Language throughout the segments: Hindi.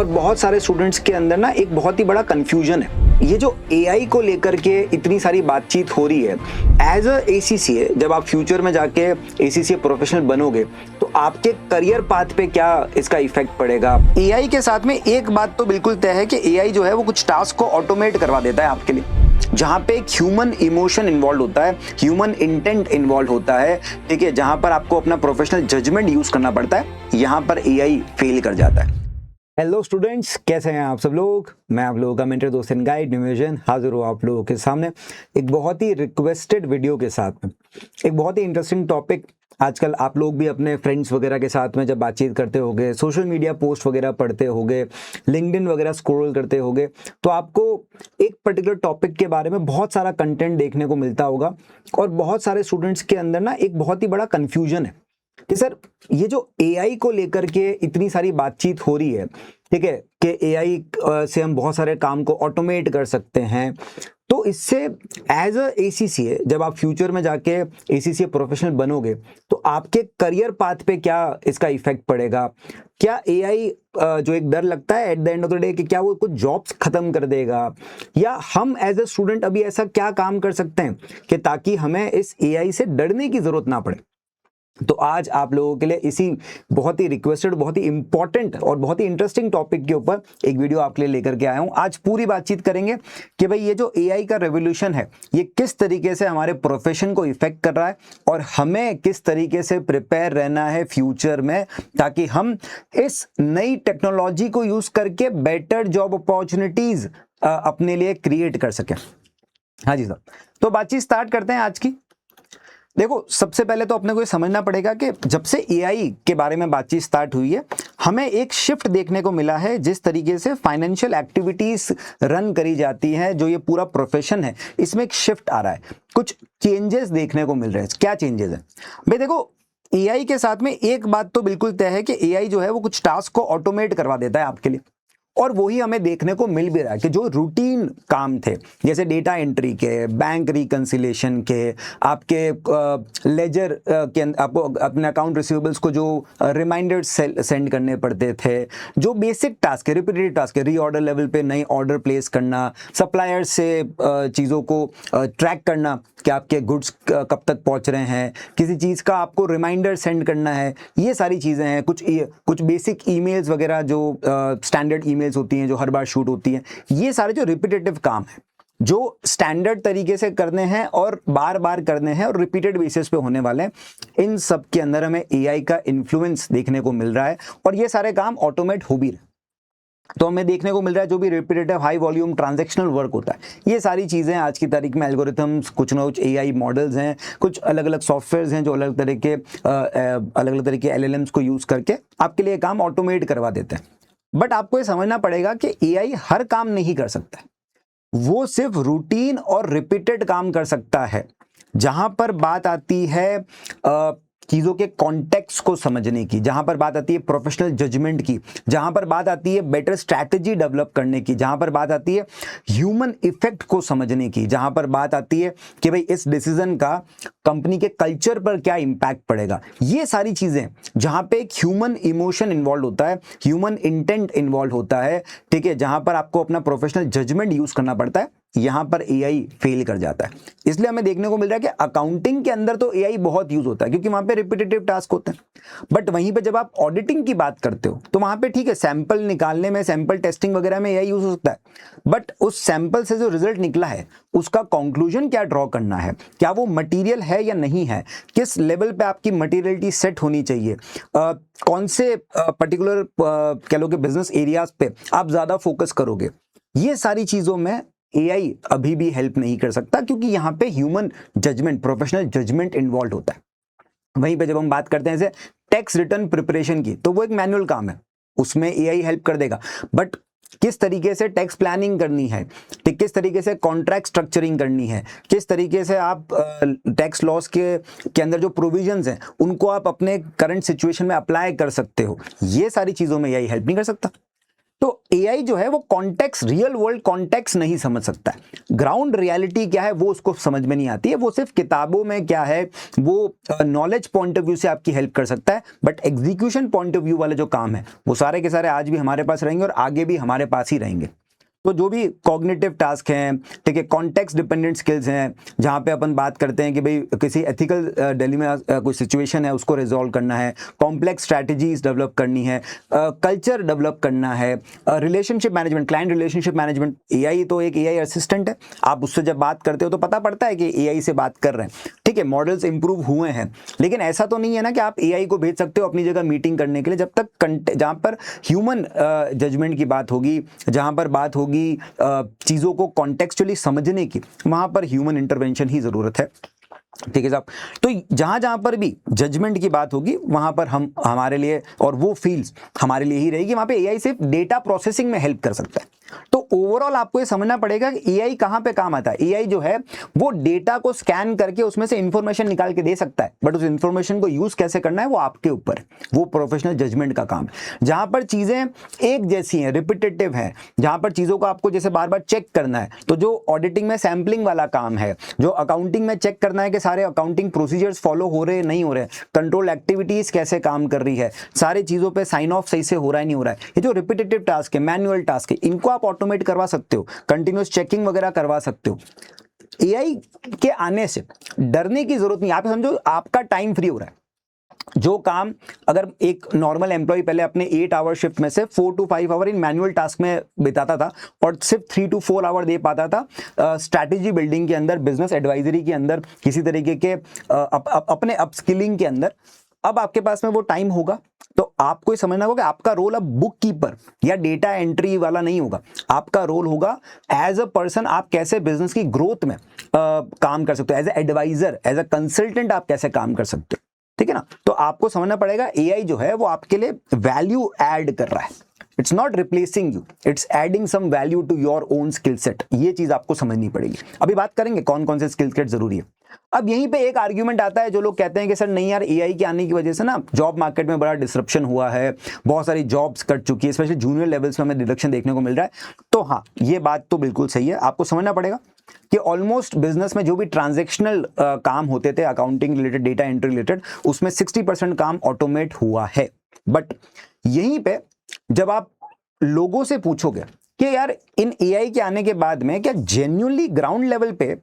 और बहुत सारे स्टूडेंट्स के अंदर ना एक बहुत ही बड़ा कंफ्यूजन है। ये जो एआई को लेकर के इतनी सारी बातचीत हो रही है, एज अ एसीसीए जब आप फ्यूचर में जाके एसीसीए प्रोफेशनल बनोगे तो आपके करियर पाथ पे क्या इसका इफेक्ट पड़ेगा। एआई के साथ में एक बात तो बिल्कुल तय है कि एआई जो है वो कुछ टास्क को ऑटोमेट करवा देता है आपके लिए, जहां पे एक ह्यूमन इमोशन इन्वॉल्व होता है, ह्यूमन इंटेंट इन्वॉल्व होता है, ठीक है, जहां पर आपको अपना प्रोफेशनल जजमेंट यूज करना पड़ता है, यहां पर एआई फेल कर जाता है। हेलो स्टूडेंट्स, कैसे हैं आप सब लोग। मैं आप लोगों का मेंटर दोस्त एंड गाइड निवेजन हाजिर हूँ आप लोगों के सामने एक बहुत ही रिक्वेस्टेड वीडियो के साथ में। एक बहुत ही इंटरेस्टिंग टॉपिक। आजकल आप लोग भी अपने फ्रेंड्स वगैरह के साथ में जब बातचीत करते होगे, सोशल मीडिया पोस्ट वगैरह पढ़ते होगे, लिंक्डइन वगैरह स्क्रॉल करते होगे, तो आपको एक पर्टिकुलर टॉपिक के बारे में बहुत सारा कंटेंट देखने को मिलता होगा और बहुत सारे स्टूडेंट्स के अंदर ना एक बहुत ही बड़ा कंफ्यूजन है कि सर ये जो एआई को लेकर के इतनी सारी बातचीत हो रही है, ठीक है, कि एआई से हम बहुत सारे काम को ऑटोमेट कर सकते हैं, तो इससे एज अ एसीसीए जब आप फ्यूचर में जाके एसीसीए प्रोफेशनल बनोगे तो आपके करियर पाथ पे क्या इसका इफेक्ट पड़ेगा। क्या एआई जो एक डर लगता है at the end of the day कि क्या वो कुछ जॉब्स खत्म कर देगा, या हम एज अ स्टूडेंट अभी ऐसा क्या काम कर सकते हैं कि ताकि हमें इस एआई से डरने की जरूरत ना पड़े। तो आज आप लोगों के लिए इसी बहुत ही रिक्वेस्टेड, बहुत ही इंपॉर्टेंट और बहुत ही इंटरेस्टिंग टॉपिक के ऊपर एक वीडियो आपके लिए लेकर के आया हूं। आज पूरी बातचीत करेंगे कि भाई ये जो एआई का रेवोल्यूशन है ये किस तरीके से हमारे प्रोफेशन को इफेक्ट कर रहा है और हमें किस तरीके से प्रिपेयर रहना है फ्यूचर में, ताकि हम इस नई टेक्नोलॉजी को यूज करके बेटर जॉब अपॉर्चुनिटीज अपने लिए क्रिएट कर सकें। हाँ जी साहब, तो बातचीत स्टार्ट करते हैं आज की। देखो, सबसे पहले तो अपने को ये समझना पड़ेगा कि जब से एआई के बारे में बातचीत स्टार्ट हुई है, हमें एक शिफ्ट देखने को मिला है। जिस तरीके से फाइनेंशियल एक्टिविटीज रन करी जाती हैं, जो ये पूरा प्रोफेशन है, इसमें एक शिफ्ट आ रहा है, कुछ चेंजेस देखने को मिल रहे हैं। क्या चेंजेस हैं भाई? देखो, एआई के साथ में एक बात तो बिल्कुल तय है कि एआई जो है वो कुछ टास्क को ऑटोमेट करवा देता है आपके लिए, और वही हमें देखने को मिल भी रहा है कि जो रूटीन काम थे, जैसे डेटा एंट्री के, बैंक रिकंसिलेशन के, आपके लेजर के आपको अपने अकाउंट रिसीवेबल्स को जो रिमाइंडर सेंड करने पड़ते थे, जो बेसिक टास्क है, रिपीटेड टास्क है, रीऑर्डर लेवल पे नई ऑर्डर प्लेस करना, सप्लायर से चीज़ों को ट्रैक करना कि आपके गुड्स कब तक पहुंच रहे हैं, किसी चीज़ का आपको रिमाइंडर सेंड करना है, ये सारी चीज़ें हैं। कुछ बेसिक ईमेल्स वगैरह जो स्टैंडर्ड ईमेल्स होती हैं, जो हर बार शूट होती हैं, ये सारे जो रिपीटेटिव काम है, जो स्टैंडर्ड तरीके से करने हैं और बार बार करने हैं और रिपीटेड बेसिस पे होने वाले हैं, इन सब के अंदर हमें एआई का इन्फ्लुएंस देखने को मिल रहा है और ये सारे काम ऑटोमेट हो भी रहे। तो हमें देखने को मिल रहा है जो भी repetitive high volume transactional work होता है, ये सारी चीज़ें आज की तारीख में एल्गोरिथम्स, कुछ ना कुछ एआई मॉडल्स हैं, कुछ अलग अलग सॉफ्टवेयर्स हैं जो अलग अलग तरह के एलएलएम्स को यूज़ करके आपके लिए काम ऑटोमेट करवा देते हैं। बट आपको ये समझना पड़ेगा कि एआई हर काम नहीं कर सकता, वो सिर्फ रूटीन और रिपीटेड काम कर सकता है। जहां पर बात आती है चीज़ों के कॉन्टेक्स्ट को समझने की, जहां पर बात आती है प्रोफेशनल जजमेंट की, जहां पर बात आती है बेटर स्ट्रैटेजी डेवलप करने की, जहां पर बात आती है ह्यूमन इफेक्ट को समझने की, जहां पर बात आती है कि भाई इस डिसीजन का कंपनी के कल्चर पर क्या इंपैक्ट पड़ेगा, ये सारी चीज़ें जहां पे एक ह्यूमन इमोशन इन्वॉल्व होता है, ह्यूमन इंटेंट इन्वॉल्व होता है, ठीक है, जहां पर आपको अपना प्रोफेशनल जजमेंट यूज करना पड़ता है, यहां पर एआई फेल कर जाता है। इसलिए हमें देखने को मिल रहा है कि अकाउंटिंग के अंदर तो एआई बहुत यूज होता है क्योंकि वहां पे रिपीटेटिव टास्क होते हैं। बट वहीं पे जब आप ऑडिटिंग की बात करते हो तो वहां पे ठीक है, सैंपल निकालने में, सैंपल टेस्टिंग वगैरह में एआई यूज हो सकता है, बट उस सैंपल से जो रिजल्ट निकला है उसका कंक्लूजन क्या ड्रॉ करना है, क्या वो मटीरियल है या नहीं है, किस लेवल पे आपकी मटीरियलिटी सेट होनी चाहिए, कौन से पर्टिकुलर कह लो कि बिजनेस एरियाज पे आप ज्यादा फोकस करोगे, ये सारी चीजों में एआई अभी भी हेल्प नहीं कर सकता क्योंकि यहाँ पे human judgement, professional judgement involve होता है। वहीं पे जब हम बात करते हैं जैसे टैक्स रिटर्न प्रिपरेशन की, तो वो एक मैनुअल काम है, उसमें एआई हेल्प कर देगा। बट किस तरीके से टैक्स प्लानिंग करनी है, किस तरीके से कॉन्ट्रैक्ट स्ट्रक्चरिंग करनी है, किस तरीके से आप टैक्स लॉस के अंदर जो प्रोविजंस हैं उनको आप अपने करंट सिचुएशन में अप्लाई कर सकते हो, ये सारी चीज़ों में एआई हेल्प नहीं कर सकता। तो एआई जो है वो कॉन्टेक्स्ट, रियल वर्ल्ड कॉन्टेक्स्ट नहीं समझ सकता है। ग्राउंड रियलिटी क्या है वो उसको समझ में नहीं आती है। वो सिर्फ किताबों में क्या है वो नॉलेज पॉइंट ऑफ व्यू से आपकी हेल्प कर सकता है, but execution point of view वाले जो काम है वो सारे के सारे आज भी हमारे पास रहेंगे और आगे भी हमारे पास ही रहेंगे। तो जो भी कॉग्निटिव टास्क हैं, ठीक है, कॉन्टेक्स्ट डिपेंडेंट स्किल्स हैं, जहाँ पे अपन बात करते हैं कि भाई किसी एथिकल दिल्ली में कोई सिचुएशन है उसको रिजॉल्व करना है, कॉम्प्लेक्स स्ट्रैटेजीज डेवलप करनी है, कल्चर डेवलप करना है, relationship management, client relationship management. AI तो एक एआई असिस्टेंट है, आप उससे जब बात करते हो तो पता पड़ता है कि एआई से बात कर रहे हैं, ठीक है, मॉडल्स इंप्रूव हुए हैं, लेकिन ऐसा तो नहीं है ना कि आप एआई को भेज सकते हो अपनी जगह मीटिंग करने के लिए। जब तक जहाँ पर ह्यूमन जजमेंट की बात होगी, जहाँ पर बात होगी चीजों को कॉन्टेक्चुअली समझने की, वहां पर ह्यूमन इंटरवेंशन ही जरूरत है, ठीक है साहब। तो जहां जहां पर भी जजमेंट की बात होगी वहां पर हम हमारे लिए, और वो फील्ड्स हमारे लिए ही रहेगी, वहां पे एआई सिर्फ डेटा प्रोसेसिंग में हेल्प कर सकता है। तो ओवरऑल आपको ये समझना पड़ेगा कि एआई कहां पे काम आता है। एआई जो है वो डेटा को स्कैन करके उसमें से इंफॉर्मेशन निकाल के दे सकता है, बट उस इंफॉर्मेशन को यूज कैसे करना है वो आपके ऊपर है, वो प्रोफेशनल जजमेंट का काम है। जहां पर चीजें एक जैसी हैं, रिपीटेटिव है, जहां पर चीजों को आपको जैसे बार बार चेक करना है, तो जो ऑडिटिंग में सैंपलिंग वाला काम है, जो अकाउंटिंग में चेक करना है कि सारे अकाउंटिंग प्रोसीजर्स फॉलो हो रहे नहीं हो रहे, कंट्रोल एक्टिविटीज कैसे काम कर रही है, सारी चीजों पे साइन ऑफ सही से हो रहा है नहीं हो रहा है, ये जो रिपीटेटिव टास्क है, मैनुअल टास्क है, इनको आप ऑटोमेट करवा सकते हो, कंटिन्यूअस चेकिंग वगैरह करवा सकते हो। एआई के आने से डरने की जरूरत नहीं। आप समझो आपका टाइम फ्री हो रहा है। जो काम अगर एक नॉर्मल एम्प्लॉय पहले अपने 8 आवर शिफ्ट में से 4 to 5 hour in manual task में बिताता था और सिर्फ 3 to 4 आवर दे पाता था स्ट्रैटेजी बिल्डिंग के अंदर, बिजनेस एडवाइजरी के अंदर, किसी तरीके के अपने अपस्किलिंग के अंदर, अब आपके पास में वो टाइम होगा। तो आपको समझना होगा कि आपका रोल अब बुक कीपर या डेटा एंट्री वाला नहीं होगा। आपका रोल होगा एज अ पर्सन, आप कैसे बिजनेस की ग्रोथ में काम कर सकते हो, as a adviser, as a consultant आप कैसे काम कर सकते हो, ठीक है ना। तो आपको समझना पड़ेगा एआई जो है वो आपके लिए वैल्यू ऐड कर रहा है। It's not replacing you, it's adding some value to your own skill set. ये चीज आपको समझनी पड़ेगी। अभी बात करेंगे कौन कौन से स्किल सेट जरूरी है। अब यहीं पे एक आर्ग्यूमेंट आता है, जो लोग कहते हैं कि सर नहीं यार, एआई के आने की वजह से ना जॉब मार्केट में बड़ा डिसरप्शन हुआ है, बहुत सारी जॉब्स कट चुकी है, स्पेशली जूनियर लेवल्स में हमें डिडक्शन देखने को मिल रहा है। तो हाँ, ये बात तो बिल्कुल सही है। आपको समझना पड़ेगा कि ऑलमोस्ट बिजनेस में जो भी ट्रांजैक्शनल काम होते थे, accounting related, data entry related, उसमें 60% काम ऑटोमेट हुआ है। बट यहीं पे जब आप लोगों से पूछोगे कि यार इन एआई के आने के बाद में क्या जेन्युइनली ग्राउंड लेवल पे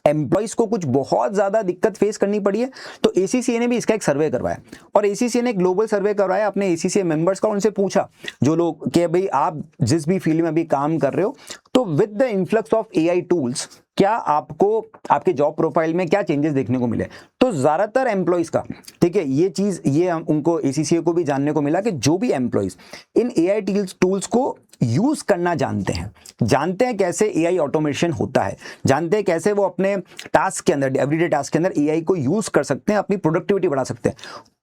एम्प्लॉइज को कुछ बहुत ज्यादा दिक्कत फेस करनी पड़ी है, तो एसीसीए ने भी इसका एक सर्वे करवाया, और एसीसीए ने एक ग्लोबल सर्वे करवाया अपने एसीसीए मेंबर्स का। उनसे पूछा जो लोग कि भाई आप जिस भी फील्ड में अभी काम कर रहे हो, तो with the influx of AI tools क्या आपको आपके जॉब प्रोफाइल में क्या चेंजेस देखने को मिले। तो ज्यादातर एम्प्लॉइज का, ठीक है, ये चीज ये उनको एसीसीए को भी जानने को मिला कि जो भी एम्प्लॉइज इन एआई टूल्स को यूज करना जानते हैं कैसे एआई ऑटोमेशन होता है, जानते हैं कैसे वो अपने टास्क के अंदर, एवरीडे टास्क के अंदर एआई को यूज कर सकते हैं, अपनी प्रोडक्टिविटी बढ़ा सकते हैं,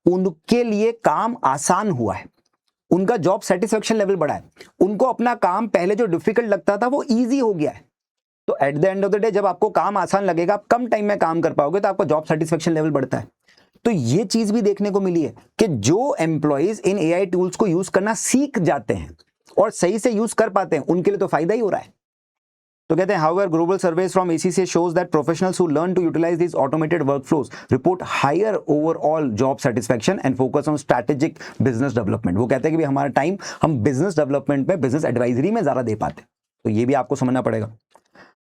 उनके लिए काम आसान हुआ है, उनका जॉब सेटिस्फेक्शन लेवल बढ़ा है, उनको अपना काम पहले जो डिफिकल्ट लगता था वो इजी हो गया है। तो at the end of the day जब आपको काम आसान लगेगा, आप कम टाइम में काम कर पाओगे, तो आपका जॉब सेटिस्फेक्शन लेवल बढ़ता है। तो ये चीज भी देखने को मिली है कि जो एम्प्लॉइज इन एआई टूल्स को यूज करना सीख जाते हैं और सही से यूज कर पाते हैं, उनके लिए तो फायदा ही हो रहा है। तो कहते हैं however global surveys from ACCA shows that professionals who learn to utilize these automated workflows report higher overall job satisfaction and focus on strategic business development। वो कहते हैं कि भी हमारा टाइम हम बिजनेस डेवलपमेंट में, बिजनेस एडवाइजरी में ज्यादा दे पाते हैं। तो ये भी आपको समझना पड़ेगा।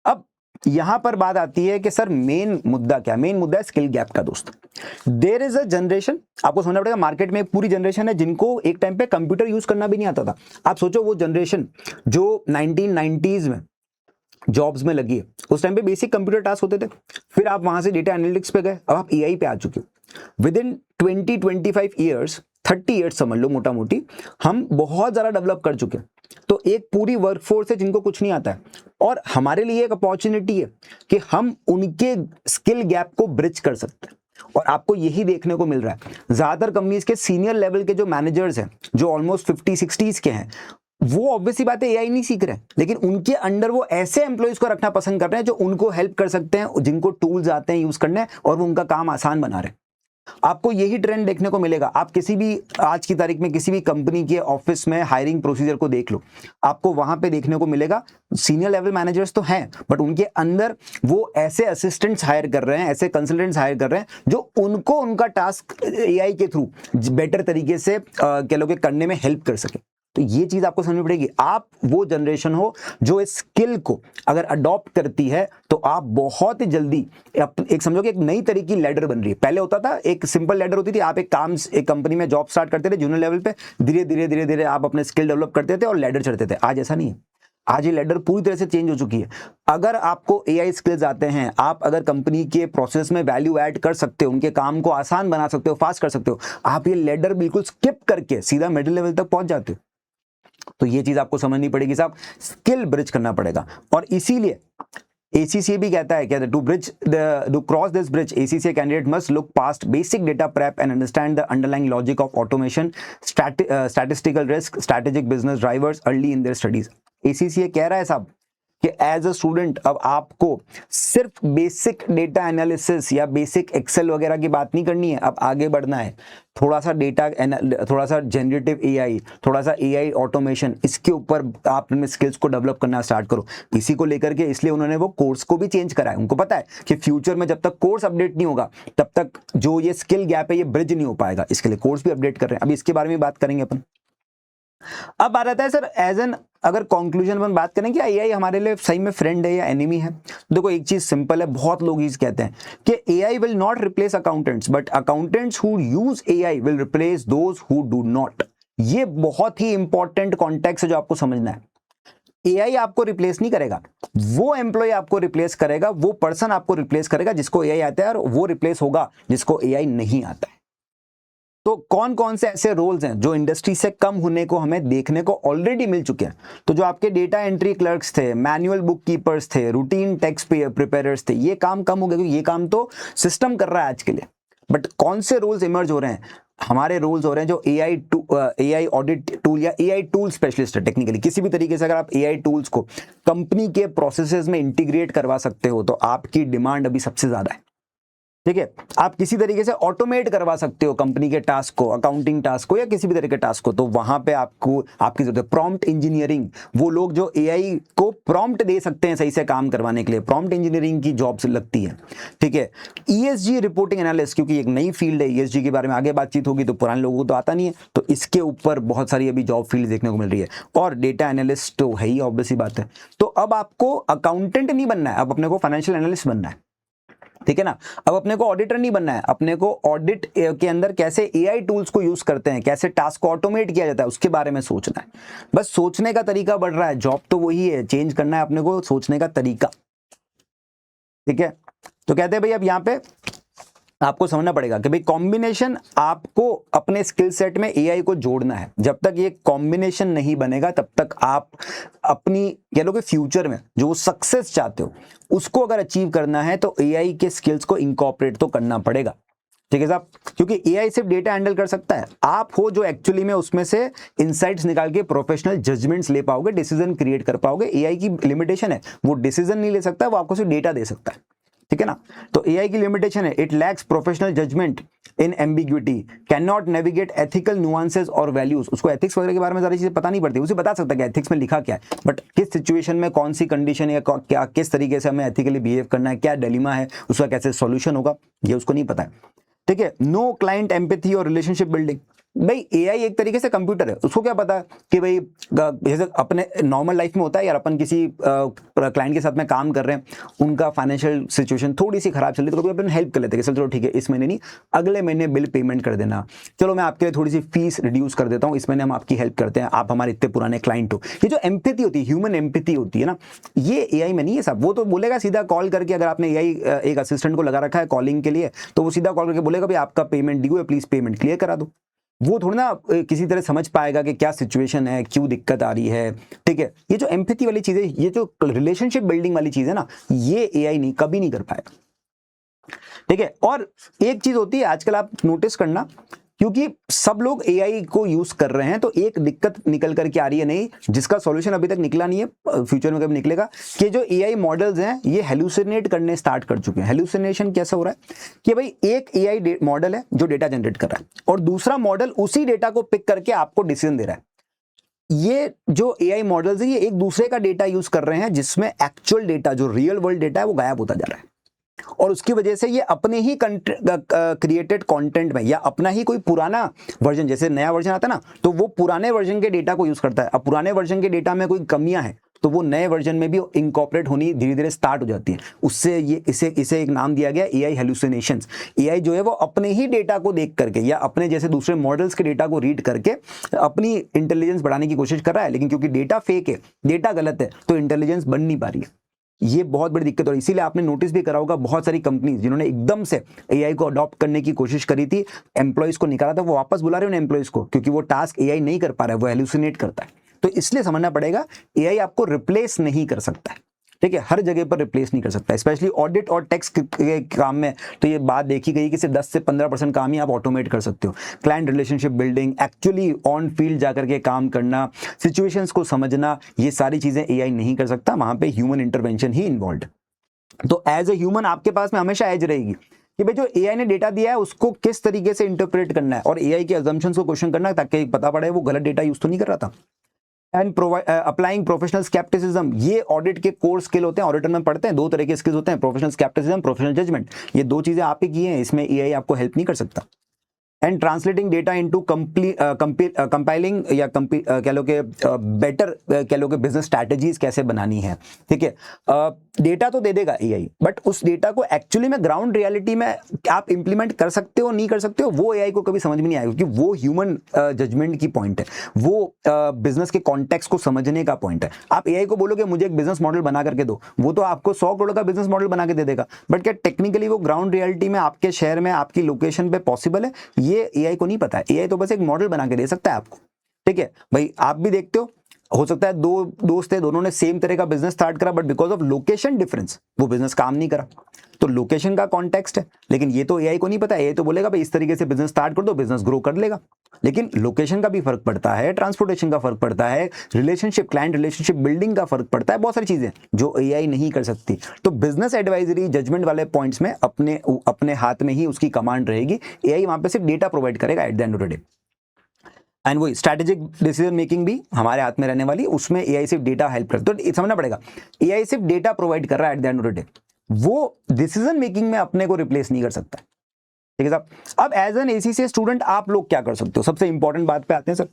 अब यहां पर बात आती है कि सर मेन मुद्दा क्या? मेन मुद्दा है स्किल गैप का दोस्त। देयर इज अ जनरेशन, आपको समझना पड़ेगा, मार्केट में एक पूरी जनरेशन है जिनको एक टाइम पे कंप्यूटर यूज करना भी नहीं आता था। आप सोचो वो जनरेशन जो 1990s में जॉब्स में लगी है, उस टाइम पे बेसिक कंप्यूटर टास्क होते थे, फिर आप वहां से डेटा एनालिटिक्स पे गए, अब आप एआई पे आ चुके हो। विद इन 20-25 ईयर्स, 30 ईयर्स समझ लो मोटा मोटी, हम बहुत ज्यादा डेवलप कर चुके हैं। तो एक पूरी वर्कफोर्स है जिनको कुछ नहीं आता है, और हमारे लिए एक अपॉर्चुनिटी है कि हम उनके स्किल गैप को ब्रिज कर सकते हैं। और आपको यही देखने को मिल रहा है। ज्यादातर कंपनीज के सीनियर लेवल के जो मैनेजर्स हैं, जो ऑलमोस्ट 50-60s के हैं, वो ऑब्वियसली बात है एआई नहीं सीख रहे हैं, लेकिन उनके अंडर वो ऐसे एम्प्लॉइज को रखना पसंद कर रहे हैं जो उनको हेल्प कर सकते हैं, जिनको टूल्स आते हैं यूज करने, और वो उनका काम आसान बना रहे हैं। आपको यही ट्रेंड देखने को मिलेगा। आप किसी भी आज की तारीख में किसी भी कंपनी के ऑफिस में हायरिंग प्रोसीजर को देख लो, आपको वहां पे देखने को मिलेगा सीनियर लेवल मैनेजर्स तो हैं, बट उनके अंदर वो ऐसे असिस्टेंट्स हायर कर रहे हैं, ऐसे कंसल्टेंट्स हायर कर रहे हैं जो उनको उनका टास्क एआई के थ्रू बेटर तरीके से कह लो कि करने में हेल्प कर सके। तो ये चीज आपको समझनी पड़ेगी। आप वो जनरेशन हो जो इस स्किल को अगर अडॉप्ट करती है तो आप बहुत ही जल्दी एक समझो कि एक नई तरह की लैडर बन रही है। पहले होता था एक सिंपल लैडर होती थी, आप एक कंपनी में जॉब स्टार्ट करते थे जूनियर लेवल पे, धीरे धीरे धीरे धीरे आप अपने स्किल डेवलप करते थे और लैडर चढ़ते थे। आज ऐसा नहीं है, आज ये लैडर पूरी तरह से चेंज हो चुकी है। अगर आपको एआई स्किल्स आते हैं, आप अगर कंपनी के प्रोसेस में वैल्यू ऐड कर सकते हो, उनके काम को आसान बना सकते हो, फास्ट कर सकते हो, आप ये लैडर बिल्कुल स्किप करके सीधा मिडिल लेवल तक पहुंच जाते हो। तो ये चीज आपको समझनी पड़ेगी साहब, स्किल ब्रिज करना पड़ेगा। और इसीलिए ACCA भी कहता है to cross this bridge ACCA candidate must look past basic data prep and understand the underlying logic of automation, statistical risk, strategic business drivers early in their studies. ACCA कह रहा है साहब कि एज अ स्टूडेंट अब आपको सिर्फ बेसिक डेटा एनालिसिस या बेसिक एक्सेल वगैरह की बात नहीं करनी है, अब आगे बढ़ना है। थोड़ा सा डेटा, थोड़ा सा जनरेटिव एआई, थोड़ा सा एआई ऑटोमेशन, इसके ऊपर आप अपने स्किल्स को डेवलप करना स्टार्ट करो। इसी को लेकर के इसलिए उन्होंने वो कोर्स को भी चेंज करा है। उनको पता है कि फ्यूचर में जब तक कोर्स अपडेट नहीं होगा तब तक जो ये स्किल गैप है ये ब्रिज नहीं हो पाएगा, इसके लिए कोर्स भी अपडेट कर रहे हैं। अभी इसके बारे में बात करेंगे अपन। अब आ जाता है सर एज एन अगर कंक्लूजन में बात करें कि एआई हमारे लिए सही में फ्रेंड है या एनिमी है। देखो एक चीज सिंपल है, बहुत लोग इस कहते हैं कि AI will not replace accountants but accountants who use AI will replace those who do not. ये बहुत ही इंपॉर्टेंट कॉन्टेक्स्ट है जो आपको समझना है। एआई आपको रिप्लेस नहीं करेगा, वो एम्प्लॉय आपको रिप्लेस करेगा, वो पर्सन आपको रिप्लेस करेगा जिसको एआई आता है, और वो रिप्लेस होगा जिसको एआई नहीं आता है। तो कौन कौन से ऐसे रोल्स हैं जो इंडस्ट्री से कम होने को हमें देखने को ऑलरेडी मिल चुके हैं? तो जो आपके डेटा एंट्री क्लर्क्स थे, मैनुअल बुक कीपर्स थे, रूटीन टेक्स्ट प्रिपेयरर्स थे, ये काम कम हो गए क्योंकि ये काम तो सिस्टम कर रहा है आज के लिए। बट कौन से रोल्स इमर्ज हो रहे हैं? हमारे रोल्स हो रहे हैं जो एआई ऑडिट टूल या एआई टूल स्पेशलिस्ट है। टेक्निकली किसी भी तरीके से अगर आप एआई टूल्स को कंपनी के प्रोसेसेस में इंटीग्रेट करवा सकते हो तो आपकी डिमांड अभी सबसे ज्यादा है। ठीक है, आप किसी तरीके से ऑटोमेट करवा सकते हो कंपनी के टास्क को, अकाउंटिंग टास्क को या किसी भी तरह के टास्क को, तो वहां पे आपको आपकी जरूरत है। प्रॉम्प्ट इंजीनियरिंग, वो लोग जो एआई को प्रॉम्प्ट दे सकते हैं सही से काम करवाने के लिए, प्रॉम्प्ट इंजीनियरिंग की जॉब्स लगती है। ठीक है, ईएसजी रिपोर्टिंग एनालिस्ट, क्योंकि एक नई फील्ड है, ईएसजी के बारे में आगे बातचीत होगी तो पुराने लोगों को तो आता नहीं है, तो इसके ऊपर बहुत सारी अभी जॉब फील्ड देखने को मिल रही है। और डेटा एनालिस्ट तो है ही, ऑब्वियस ही बात है। तो अब आपको अकाउंटेंट नहीं बनना है, अब अपने को फाइनेंशियल एनालिस्ट बनना है। ठीक है ना, अब अपने को ऑडिटर नहीं बनना है, अपने को ऑडिट के अंदर कैसे एआई टूल्स को यूज करते हैं, कैसे टास्क को ऑटोमेट किया जाता है उसके बारे में सोचना है। बस सोचने का तरीका बढ़ रहा है, जॉब तो वही है, चेंज करना है अपने को सोचने का तरीका। ठीक है, तो कहते हैं भाई अब यहां पे आपको समझना पड़ेगा कि भाई कॉम्बिनेशन आपको अपने स्किल सेट में एआई को जोड़ना है। जब तक ये कॉम्बिनेशन नहीं बनेगा तब तक आप अपनी कह लो कि फ्यूचर में जो सक्सेस चाहते हो उसको अगर अचीव करना है तो एआई के स्किल्स को इंकॉर्पोरेट तो करना पड़ेगा। ठीक है साहब, क्योंकि एआई सिर्फ डेटा हैंडल कर सकता है, आप हो जो एक्चुअली में उसमें से इनसाइट्स निकाल के प्रोफेशनल जजमेंट्स ले पाओगे, डिसीजन क्रिएट कर पाओगे। एआई की लिमिटेशन है, वो डिसीजन नहीं ले सकता, वो आपको सिर्फ डेटा दे सकता है। ठीक है ना, तो एआई की लिमिटेशन है, it lacks professional judgement in ambiguity, can not navigate ethical nuances और वैल्यूज। उसको एथिक्स वगैरह के बारे में सारी चीजें पता नहीं पड़ती, उसे बता सकता है कि एथिक्स में लिखा क्या है, बट किस सिचुएशन में कौन सी कंडीशन या क्या किस तरीके से हमें एथिकली बिहेव करना है, क्या डिलेमा है, उसका कैसे सॉल्यूशन होगा, ये उसको नहीं पता है। ठीक है, नो क्लाइंट एम्पैथी और रिलेशनशिप बिल्डिंग। भाई एआई एक तरीके से कंप्यूटर है, उसको क्या पता है कि भाई जैसे अपने नॉर्मल लाइफ में होता है यार, अपन किसी क्लाइंट के साथ में काम कर रहे हैं, उनका फाइनेंशियल सिचुएशन थोड़ी सी खराब चल रही है तो कभी अपन हेल्प कर लेते हैं कि चलो ठीक है इस महीने नहीं अगले महीने बिल पेमेंट कर देना, चलो मैं आपके लिए थोड़ी सी फीस रिड्यूस कर देता हूँ, इस महीने हम आपकी हेल्प करते हैं, आप हमारे इतने पुराने क्लाइंट हो। ये जो एम्पैथी होती है, ह्यूमन एम्पैथी होती है ना, ये एआई में नहीं है साहब। वो तो बोलेगा सीधा कॉल करके, अगर आपने एआई एक असिस्टेंट को लगा रखा है कॉलिंग के लिए तो वो सीधा कॉल करके बोलेगा भाई आपका पेमेंट ड्यू है, प्लीज पेमेंट क्लियर करा दो। वो थोड़ी ना किसी तरह समझ पाएगा कि क्या सिचुएशन है, क्यों दिक्कत आ रही है। ठीक है, ये जो एम्पैथी वाली चीज है, ये जो रिलेशनशिप बिल्डिंग वाली चीज है ना, ये एआई नहीं कभी नहीं कर पाएगा। ठीक है, और एक चीज होती है आजकल आप नोटिस करना क्योंकि सब लोग एआई को यूज कर रहे हैं, तो एक दिक्कत निकल करके आ रही है, नहीं जिसका सॉल्यूशन अभी तक निकला नहीं है, फ्यूचर में कभी निकलेगा, कि जो एआई मॉडल्स हैं ये हेलुसिनेट करने स्टार्ट कर चुके हैं। हेलुसिनेशन कैसे हो रहा है कि भाई एक एआई मॉडल है जो डेटा जनरेट कर रहा है और दूसरा मॉडल उसी डेटा को पिक करके आपको डिसीजन दे रहा है। ये जो एआई मॉडल्स है ये एक दूसरे का डेटा यूज कर रहे हैं, जिसमें एक्चुअल डेटा जो रियल वर्ल्ड डेटा है वो गायब होता जा रहा है, और उसकी वजह से ये अपने ही क्रिएटेड कंटेंट में या अपना ही कोई पुराना वर्जन, जैसे नया वर्जन आता है ना, तो वो पुराने वर्जन के डेटा को यूज करता है। अब पुराने वर्जन के डेटा में कोई कमियां हैं तो वो नए वर्जन में भी इनकॉर्पोरेट होनी धीरे धीरे स्टार्ट हो जाती है। उससे ये इसे एक नाम दिया गया एआई हेलुसिनेशंस। एआई जो है वो अपने ही डेटा को देख करके या अपने जैसे दूसरे मॉडल्स के डेटा को रीड करके अपनी इंटेलिजेंस बढ़ाने की कोशिश कर रहा है, लेकिन क्योंकि डेटा फेक है, डेटा गलत है, तो इंटेलिजेंस बन नहीं पा रही है। ये बहुत बड़ी दिक्कत, और इसीलिए आपने नोटिस भी करा होगा बहुत सारी कंपनीज जिन्होंने एकदम से एआई को अडॉप्ट करने की कोशिश करी थी, एम्प्लॉइज को निकाला था, वो वापस बुला रहे हैं उन एम्प्लॉइज को, क्योंकि वो टास्क एआई नहीं कर पा रहा है, वो हेलुसिनेट करता है। तो इसलिए समझना पड़ेगा एआई आपको रिप्लेस नहीं कर सकता है, ठीक है, हर जगह पर रिप्लेस नहीं कर सकता, स्पेशली ऑडिट और टैक्स के काम में तो ये बात देखी गई कि सिर्फ 10 से 15% काम ही आप ऑटोमेट कर सकते हो। Client relationship building, actually on field जाकर के काम करना, सिचुएशंस को समझना, ये सारी चीजें एआई नहीं कर सकता, वहां पे ह्यूमन इंटरवेंशन ही इन्वॉल्व। तो एज ए ह्यूमन आपके पास में हमेशा एज रहेगी कि भाई जो एआई ने डेटा दिया है उसको किस तरीके से इंटरप्रेट करना है और एआई के अजम्पशंस को क्वेश्चन करना है, ताकि पता पड़े वो गलत डेटा यूज तो नहीं कर रहा था। एंड अप्लाइंग प्रोफेशनल स्केप्टिसिज्म, ये ऑडिट के कोर स्किल होते हैं, ऑडिटर में पढ़ते हैं, दो तरह के स्किल्स होते हैं, प्रोफेशनल स्केप्टिसिज्म, प्रोफेशनल जजमेंट। ये दो चीजें आप ही की हैं, इसमें एआई आपको हेल्प नहीं कर सकता। And translating data into compiling या कह लो कि बेटर कह लो कि बिजनेस स्ट्रैटेजीज कैसे बनानी है, ठीक है। डेटा तो दे देगा एआई, बट उस डेटा को एक्चुअली में ग्राउंड रियलिटी में आप इंप्लीमेंट कर सकते हो नहीं कर सकते हो, वो एआई को कभी समझ में नहीं आएगा, क्योंकि वो ह्यूमन जजमेंट की पॉइंट है, वो बिजनेस के कॉन्टेक्स्ट को समझने का पॉइंट है। आप एआई को बोलोगे मुझे एक बिजनेस मॉडल बना करके दो, वो तो आपको 100 करोड़ का बिजनेस मॉडल बना के दे देगा, बट क्या टेक्निकली वो ग्राउंड रियलिटी में आपके शहर में आपकी लोकेशन पे पॉसिबल है, ये एआई को नहीं पता है। एआई तो बस एक मॉडल बना के दे सकता है आपको, ठीक है भाई। आप भी देखते हो सकता है दो दोस्त थे, दोनों ने सेम तरह का बिजनेस स्टार्ट करा, but because of location difference वो बिजनेस काम नहीं करा, तो लोकेशन का कॉन्टेक्स्ट है। लेकिन ये तो एआई को नहीं पता है, ये तो बोलेगा भाई इस तरीके से बिजनेस स्टार्ट कर दो, बिजनेस ग्रो कर लेगा। लेकिन लोकेशन का भी फर्क पड़ता है, ट्रांसपोर्टेशन का फर्क पड़ता है, रिलेशनशिप क्लाइंट रिलेशनशिप बिल्डिंग का फर्क पड़ता है, बहुत सारी चीजें जो एआई नहीं कर सकती। तो बिजनेस एडवाइजरी जजमेंट वाले पॉइंट्स में अपने हाथ में ही उसकी कमांड रहेगी, एआई वहां पे सिर्फ डेटा प्रोवाइड करेगा at the end of the day. And वही स्ट्रैटेजिक डिसीजन मेकिंग भी हमारे हाथ में रहने वाली, उसमें एआई सिर्फ डेटा हेल्प करता है। तो समझना पड़ेगा एआई सिर्फ डेटा प्रोवाइड कर रहा है at the end of the day, वो डिसीजन मेकिंग में अपने को रिप्लेस नहीं कर सकता, ठीक है साहब। अब एज एन एसीसी स्टूडेंट आप लोग क्या कर सकते हो, सबसे इंपॉर्टेंट बात पे आते हैं सर।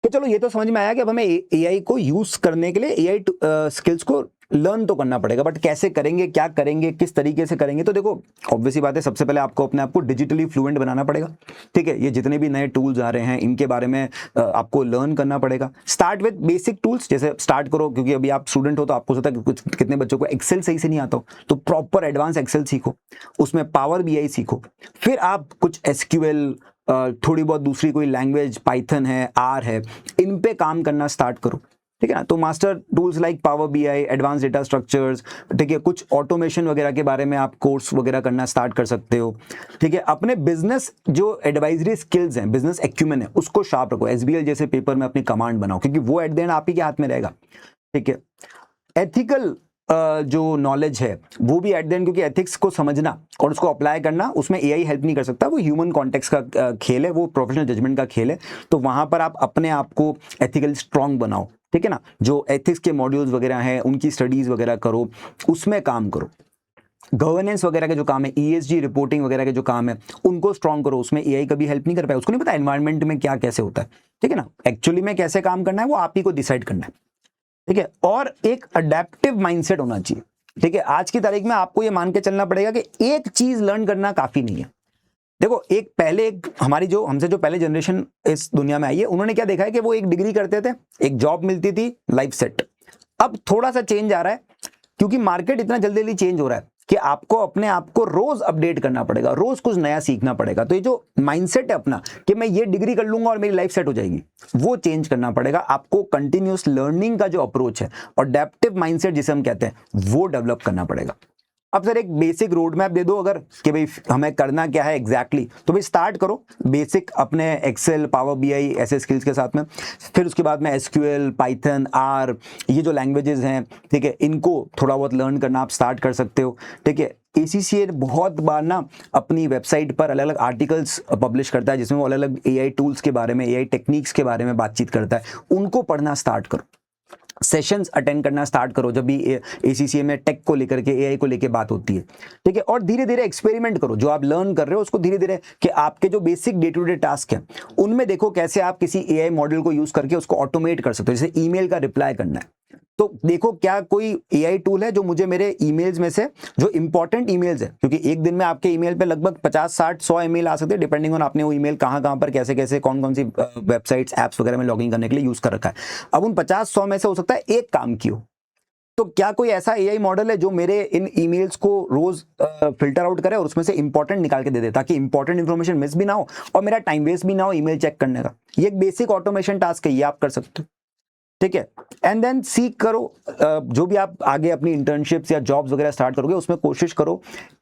कि चलो ये तो समझ में आया कि अब हमें एआई को यूज करने के लिए एआई स्किल्स को लर्न तो करना पड़ेगा, बट कैसे करेंगे, क्या करेंगे, किस तरीके से करेंगे। तो देखो ऑब्वियस सी बात है, सबसे पहले आपको अपने आप को डिजिटली फ्लुएंट बनाना पड़ेगा, ठीक है। ये जितने भी नए टूल्स आ रहे हैं इनके बारे में आपको लर्न करना पड़ेगा। स्टार्ट विद बेसिक टूल्स, जैसे स्टार्ट करो, क्योंकि अभी आप स्टूडेंट हो तो आपको सोचता है कि कितने बच्चों को एक्सेल सही से नहीं आता हो, तो प्रॉपर एडवांस एक्सेल सीखो, उसमें पावर बीआई सीखो, फिर आप कुछ एसक्यूएल, थोड़ी बहुत दूसरी कोई लैंग्वेज, पाइथन है, आर है, इन पे काम करना स्टार्ट करो, ठीक है ना। तो master tools like power BI, advance data structures, ठीक है, कुछ ऑटोमेशन वगैरह के बारे में आप कोर्स वगैरह करना स्टार्ट कर सकते हो, ठीक है। अपने बिजनेस जो एडवाइजरी स्किल्स हैं, बिजनेस एक्यूमेन है, उसको शार्प रखो, एसबीएल जैसे पेपर में अपनी कमांड बनाओ, क्योंकि वो एट द एंड आप ही के हाथ में रहेगा, ठीक है। एथिकल जो नॉलेज है वो भी एट द एंड, क्योंकि एथिक्स को समझना और उसको अप्लाई करना उसमें एआई हेल्प नहीं कर सकता, वो ह्यूमन कॉन्टेक्स्ट का खेल है, वो प्रोफेशनल जजमेंट का खेल है। तो वहां पर आप अपने आप को एथिकल स्ट्रांग बनाओ, ठीक है ना। जो एथिक्स के मॉड्यूल्स वगैरह हैं उनकी स्टडीज वगैरह करो, उसमें काम करो। गवर्नेंस वगैरह के जो काम है, ईएसजी रिपोर्टिंग वगैरह के जो काम है, उनको स्ट्रांग करो, उसमें एआई कभी हेल्प नहीं कर पाए, उसको नहीं पता एनवायरनमेंट में क्या कैसे होता है, ठीक है ना। एक्चुअली में कैसे काम करना है वो आप ही को डिसाइड करना है, ठीक है। और एक अडेप्टिव माइंडसेट होना चाहिए, ठीक है। आज की तारीख में आपको ये मान के चलना पड़ेगा कि एक चीज लर्न करना काफी नहीं है। देखो एक हमारी जो हमसे जो पहले जनरेशन इस दुनिया में आई है, उन्होंने क्या देखा है कि वो एक डिग्री करते थे, एक जॉब मिलती थी, लाइफ सेट। अब थोड़ा सा चेंज आ रहा है, क्योंकि मार्केट इतना जल्दी जल्दी चेंज हो रहा है कि आपको अपने आप को रोज अपडेट करना पड़ेगा, रोज कुछ नया सीखना पड़ेगा। तो ये जो माइंडसेट है अपना कि मैं ये डिग्री कर लूंगा और मेरी लाइफ सेट हो जाएगी, वो चेंज करना पड़ेगा। आपको कंटिन्यूअस लर्निंग का जो अप्रोच है और अडैप्टिव माइंडसेट जिसे हम कहते हैं, वो डेवलप करना पड़ेगा। अब सर एक बेसिक रोड मैप दे दो अगर, कि भाई हमें करना क्या है एग्जैक्टली तो भाई स्टार्ट करो बेसिक अपने एक्सेल, पावर बीआई ऐसे स्किल्स के साथ में। फिर उसके बाद में एसक्यूएल, पाइथन, आर, ये जो लैंग्वेजेस हैं, ठीक है, इनको थोड़ा बहुत लर्न करना आप स्टार्ट कर सकते हो। ठीक है, ACCA बहुत बार ना अपनी वेबसाइट पर अलग अलग आर्टिकल्स पब्लिश करता है जिसमें वो अलग अलग AI टूल्स के बारे में, AI टेक्निक्स के बारे में बातचीत करता है, उनको पढ़ना स्टार्ट करो। सेशंस अटेंड करना स्टार्ट करो जब भी ACCA में टेक को लेकर के, AI को लेकर बात होती है। ठीक है, और धीरे धीरे एक्सपेरिमेंट करो, जो आप लर्न कर रहे हो उसको धीरे धीरे, कि आपके जो basic day to day task है उनमें देखो कैसे आप किसी AI मॉडल को यूज करके उसको ऑटोमेट कर सकते हो। जैसे ईमेल का रिप्लाई करना है तो देखो क्या कोई AI टूल है जो मुझे मेरे ईमेल्स में से जो इंपॉर्टेंट ईमेल्स है, क्योंकि एक दिन में आपके ईमेल पे लगभग 50, 60, 100 ईमेल आ सकते हैं डिपेंडिंग ऑन आपने वो ईमेल कहाँ पर कैसे कैसे कौन कौन सी वेबसाइट्स, ऐप्स वगैरह में लॉगिन करने के लिए यूज कर रखा है। अब उन 50-100 में से हो सकता है एक काम की हो, तो क्या कोई ऐसा AI मॉडल है जो मेरे इन ईमेल्स को रोज फिल्टर आउट करे और उसमें से इंपॉर्टेंट निकाल के दे दे, ताकि इंपॉर्टेंट इन्फॉर्मेशन मिस भी ना हो और मेरा टाइम वेस्ट भी ना हो ईमेल चेक करने का। ये एक बेसिक ऑटोमेशन टास्क है, ये आप कर सकते हो। ठीक है, एंड देन सीख करो, जो भी आप आगे अपनी इंटर्नशिप्स या जॉब्स वगैरह स्टार्ट करोगे उसमें कोशिश करो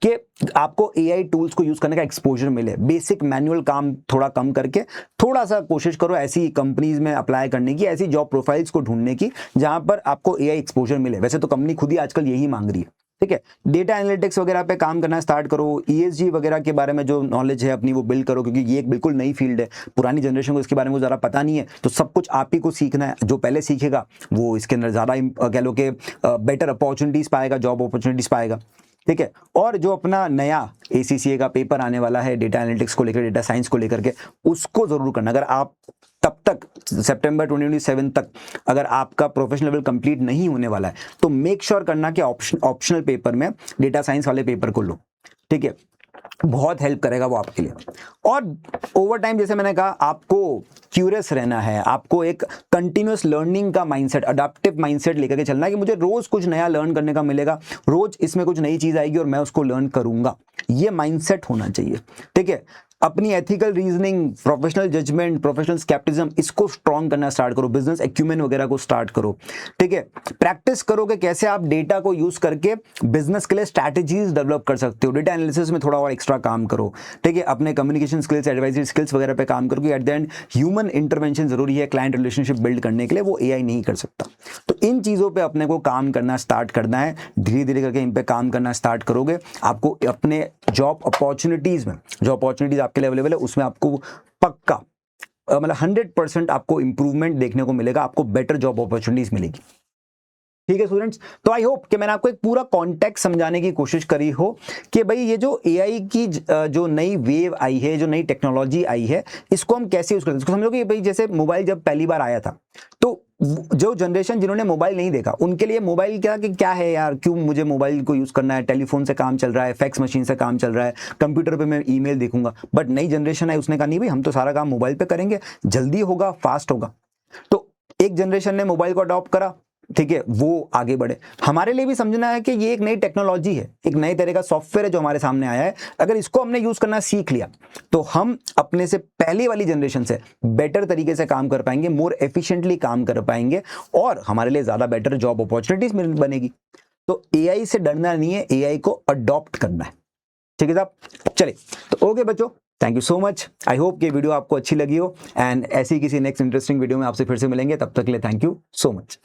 कि आपको AI टूल्स को यूज करने का एक्सपोजर मिले। बेसिक मैनुअल काम थोड़ा कम करके थोड़ा सा कोशिश करो ऐसी कंपनीज में अप्लाई करने की, ऐसी जॉब प्रोफाइल्स को ढूंढने की जहां पर आपको AI एक्सपोजर मिले। वैसे तो कंपनी खुद ही आजकल यही मांग रही है। ठीक है, डेटा एनालिटिक्स वगैरह पे काम करना स्टार्ट करो, ESG वगैरह के बारे में जो नॉलेज है अपनी वो बिल्ड करो, क्योंकि ये एक बिल्कुल नई फील्ड है, पुरानी जनरेशन को इसके बारे में ज़्यादा पता नहीं है, तो सब कुछ आप ही को सीखना है। जो पहले सीखेगा वो इसके अंदर ज़्यादा कह लो कि बेटर अपॉर्चुनिटीज़ पाएगा, जॉब अपॉर्चुनिटीज़ पाएगा। ठीक है, और जो अपना नया ACCA का पेपर आने वाला है डेटा एनालिटिक्स को लेकर, डेटा साइंस को लेकर के, उसको ज़रूर करना। अगर आप तब तक सितंबर 2027 तक अगर आपका प्रोफेशनल लेवल कंप्लीट नहीं होने वाला है तो मेक श्योर करना कि ऑप्शनल पेपर में डेटा साइंस वाले पेपर को लो। ठीक है, बहुत हेल्प करेगा वो आपके लिए। और ओवर टाइम जैसे मैंने कहा, आपको क्यूरियस रहना है, आपको एक कंटिन्यूअस लर्निंग का माइंडसेट, अडैप्टिव माइंडसेट लेकर के चलना है कि मुझे रोज कुछ नया लर्न करने का मिलेगा, रोज इसमें कुछ नई चीज आएगी और मैं उसको लर्न करूंगा, ये माइंडसेट होना चाहिए। ठीक है, अपनी ethical reasoning, professional judgment, professional scepticism, इसको स्ट्रॉन्ग करना स्टार्ट करो, बिजनेस एक्यूमेन वगैरह को स्टार्ट करो। ठीक है, प्रैक्टिस करो कि कैसे आप डेटा को यूज करके बिजनेस के लिए स्ट्रैटेजीज डेवलप कर सकते हो। डेटा एनालिसिस में थोड़ा और एक्स्ट्रा काम करो। ठीक है, अपने कम्युनिकेशन स्किल्स, एडवाइजरी स्किल्स वगैरह पे काम करो, कि at the end human intervention जरूरी है क्लाइंट रिलेशनशिप बिल्ड करने के लिए, वो AI नहीं कर सकता। तो इन चीजों पे अपने को काम करना स्टार्ट करना है, धीरे धीरे करके इन पे काम करना स्टार्ट करोगे, आपको अपने जॉब अपॉर्चुनिटीज में, जो अपॉर्चुनिटीज आपके लिए अवेलेबल है उसमें आपको पक्का मतलब 100% आपको इंप्रूवमेंट देखने को मिलेगा, आपको बेटर जॉब अपॉर्चुनिटीज मिलेगी। ठीक है स्टूडेंट्स, तो आई होप कि मैंने आपको एक पूरा कॉन्टेक्स्ट समझाने की कोशिश करी हो कि भाई ये जो AI की जो नई वेव आई है, जो नई टेक्नोलॉजी आई है, इसको हम कैसे यूज करते हैं। इसको समझो कि भाई जैसे मोबाइल जब पहली बार आया था, तो जो जनरेशन जिन्होंने मोबाइल नहीं देखा उनके लिए मोबाइल क्या है यार, क्यों मुझे मोबाइल को यूज करना है, टेलीफोन से काम चल रहा है, फैक्स मशीन से काम चल रहा है, कंप्यूटर पे मैं ईमेल देखूंगा। बट नई जनरेशन है, उसने कहा नहीं भाई हम तो सारा काम मोबाइल पे करेंगे, जल्दी होगा, फास्ट होगा। तो एक जनरेशन ने मोबाइल को अडॉप्ट करा, ठीक है, वो आगे बढ़े। हमारे लिए भी समझना है कि ये एक नई टेक्नोलॉजी है, एक नए तरह का सॉफ्टवेयर है जो हमारे सामने आया है। अगर इसको हमने यूज करना सीख लिया तो हम अपने से पहले वाली जनरेशन से बेटर तरीके से काम कर पाएंगे, मोर एफिशिएंटली काम कर पाएंगे और हमारे लिए ज्यादा बेटर जॉब अपॉर्चुनिटीज बनेगी। तो AI से डरना नहीं है, AI को अडॉप्ट करना है। ठीक है साहब, चलिए तो ओके बच्चों, thank you so much. I hope कि वीडियो आपको अच्छी लगी हो एंड ऐसी किसी नेक्स्ट इंटरेस्टिंग वीडियो में आपसे फिर से मिलेंगे। तब तक के लिए थैंक यू सो मच।